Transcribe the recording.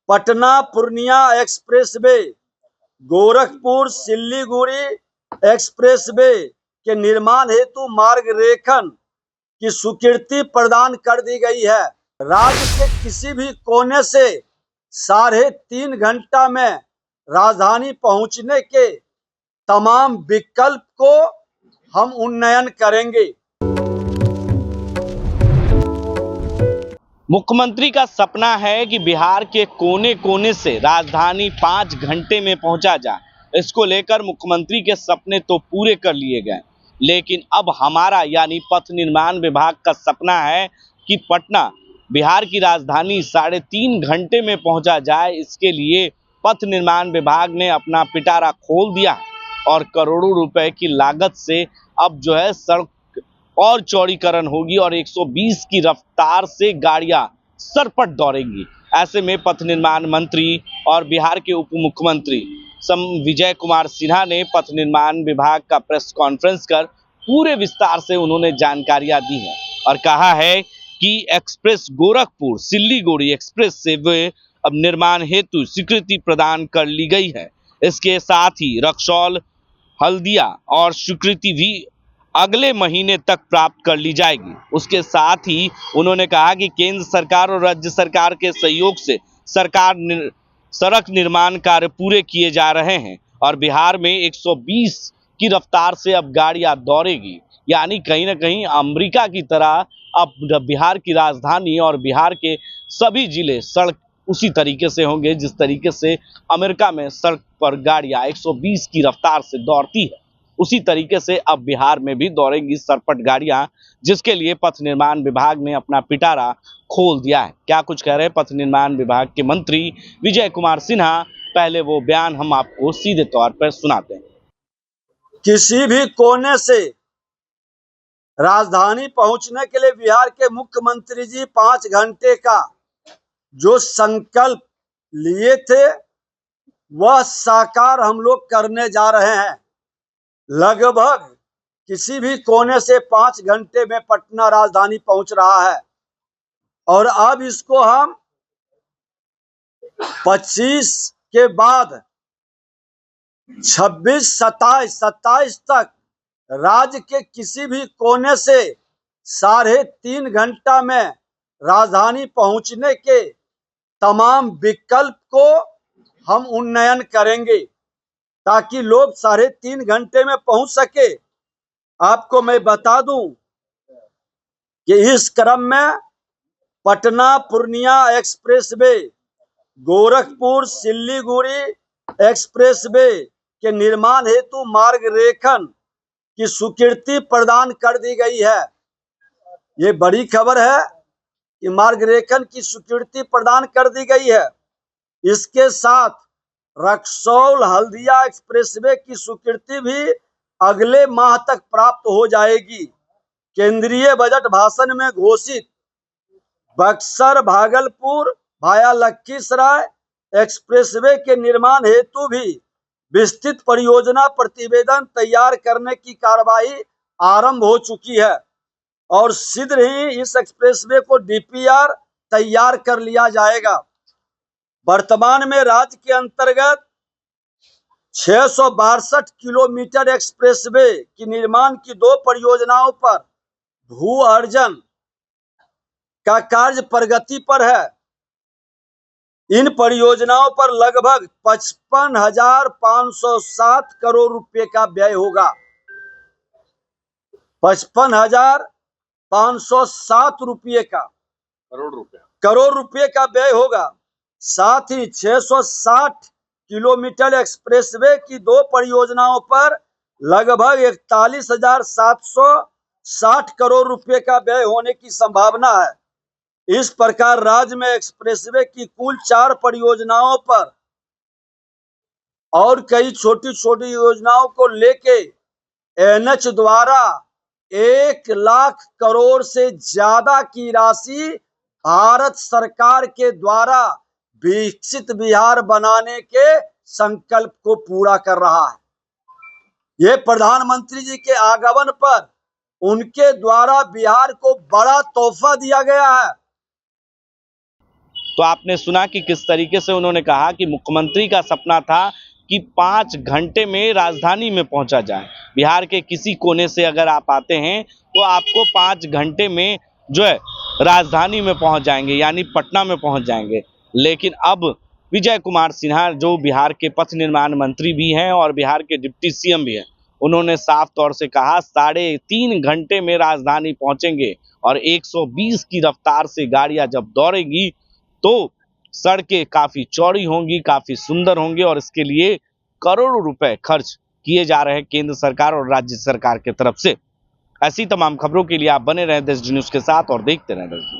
Patna Purnia expressway, Gorakhpur Siliguri expressway के निर्माण हेतु मार्ग रेखन की स्वीकृति प्रदान कर दी गई है। राज्य के किसी भी कोने से 3.5 घंटा में राजधानी पहुंचने के तमाम विकल्प को हम उन्नयन करेंगे। मुख्यमंत्री का सपना है कि बिहार के कोने कोने से राजधानी 5 घंटे में पहुंचा जाए। इसको लेकर मुख्यमंत्री के सपने तो पूरे कर लिए गए, लेकिन अब हमारा यानी पथ निर्माण विभाग का सपना है कि पटना बिहार की राजधानी 3.5 घंटे में पहुंचा जाए। इसके लिए पथ निर्माण विभाग ने अपना पिटारा खोल दिया है और करोड़ों रुपए की लागत से अब जो है सड़क और चौड़ीकरण होगी और 120 की रफ्तार से गाड़ियां सरपट दौड़ेंगी। ऐसे में पथ निर्माण मंत्री और बिहार के उप मुख्यमंत्री विजय कुमार सिन्हा ने पथ निर्माण विभाग का प्रेस कॉन्फ्रेंस कर पूरे विस्तार से उन्होंने जानकारियां दी हैं और कहा है कि एक्सप्रेस गोरखपुर सिल्लीगुड़ी एक्सप्रेस से वे अब निर्माण हेतु स्वीकृति प्रदान कर ली गई है। इसके साथ ही रक्सौल हल्दिया और स्वीकृति भी अगले महीने तक प्राप्त कर ली जाएगी। उसके साथ ही उन्होंने कहा कि केंद्र सरकार और राज्य सरकार के सहयोग से सड़क निर्माण कार्य पूरे किए जा रहे हैं और बिहार में 120 की रफ्तार से अब गाड़ियां दौड़ेगी। यानी कहीं ना कहीं अमेरिका की तरह अब बिहार की राजधानी और बिहार के सभी जिले सड़क उसी तरीके से होंगे जिस तरीके से अमेरिका में सड़क पर गाड़ियां 120 की रफ्तार से दौड़ती है। उसी तरीके से अब बिहार में भी दौड़ेंगी सरपट गाड़ियां, जिसके लिए पथ निर्माण विभाग ने अपना पिटारा खोल दिया है। क्या कुछ कह रहे हैं पथ निर्माण विभाग के मंत्री विजय कुमार सिन्हा, पहले वो बयान हम आपको सीधे तौर पर सुनाते हैं। किसी भी कोने से राजधानी पहुंचने के लिए बिहार के मुख्यमंत्री जी 5 घंटे का जो संकल्प लिए थे वह साकार हम लोग करने जा रहे हैं। लगभग किसी भी कोने से 5 घंटे में पटना राजधानी पहुंच रहा है और अब इसको हम 25 के बाद 26, 27 तक राज्य के किसी भी कोने से 3.5 घंटा में राजधानी पहुंचने के तमाम विकल्प को हम उन्नयन करेंगे ताकि लोग 3.5 घंटे में पहुंच सके। आपको मैं बता दूं कि इस क्रम में पटना पूर्णिया एक्सप्रेसवे, गोरखपुर सिल्लीगुड़ी एक्सप्रेसवे के निर्माण हेतु मार्ग रेखन की स्वीकृति प्रदान कर दी गई है। ये बड़ी खबर है कि मार्ग रेखन की स्वीकृति प्रदान कर दी गई है। इसके साथ रक्सौल हल्दिया एक्सप्रेसवे की स्वीकृति भी अगले माह तक प्राप्त हो जाएगी। केंद्रीय बजट भाषण में घोषित बक्सर भागलपुर भाया लखीसराय एक्सप्रेसवे के निर्माण हेतु भी विस्तृत परियोजना प्रतिवेदन तैयार करने की कार्रवाई आरंभ हो चुकी है और शीघ्र ही इस एक्सप्रेसवे को डीपीआर तैयार कर लिया जाएगा। वर्तमान में राज्य के अंतर्गत 662 किलोमीटर एक्सप्रेसवे की निर्माण की 2 परियोजनाओं पर भू अर्जन का कार्य प्रगति पर है। इन परियोजनाओं पर लगभग 55,507 करोड़ रुपए का व्यय होगा। 55,507 रुपये का करोड़ रुपए का व्यय होगा। साथ ही 660 किलोमीटर एक्सप्रेसवे की 2 परियोजनाओं पर लगभग 41,760 करोड़ रुपए का व्यय होने की संभावना है। इस प्रकार राज्य में एक्सप्रेसवे की कुल 4 परियोजनाओं पर और कई छोटी छोटी योजनाओं को लेके एनएच द्वारा 1 लाख करोड़ से ज्यादा की राशि भारत सरकार के द्वारा विकसित बिहार बनाने के संकल्प को पूरा कर रहा है। ये प्रधानमंत्री जी के आगमन पर उनके द्वारा बिहार को बड़ा तोहफा दिया गया है। तो आपने सुना कि किस तरीके से उन्होंने कहा कि मुख्यमंत्री का सपना था कि 5 घंटे में राजधानी में पहुंचा जाए। बिहार के किसी कोने से अगर आप आते हैं तो आपको 5 घंटे में जो है राजधानी में पहुंच जाएंगे, यानी पटना में पहुंच जाएंगे। लेकिन अब विजय कुमार सिन्हा, जो बिहार के पथ निर्माण मंत्री भी हैं और बिहार के डिप्टी सीएम भी हैं, उन्होंने साफ तौर से कहा 3.5 घंटे में राजधानी पहुंचेंगे और 120 की रफ्तार से गाड़ियां जब दौड़ेंगी तो सड़कें काफी चौड़ी होंगी, काफी सुंदर होंगी और इसके लिए करोड़ों रुपए खर्च किए जा रहे हैं केंद्र सरकार और राज्य सरकार की तरफ से। ऐसी तमाम खबरों के लिए आप बने रहें देश न्यूज के साथ और देखते रहें देश न्यूज।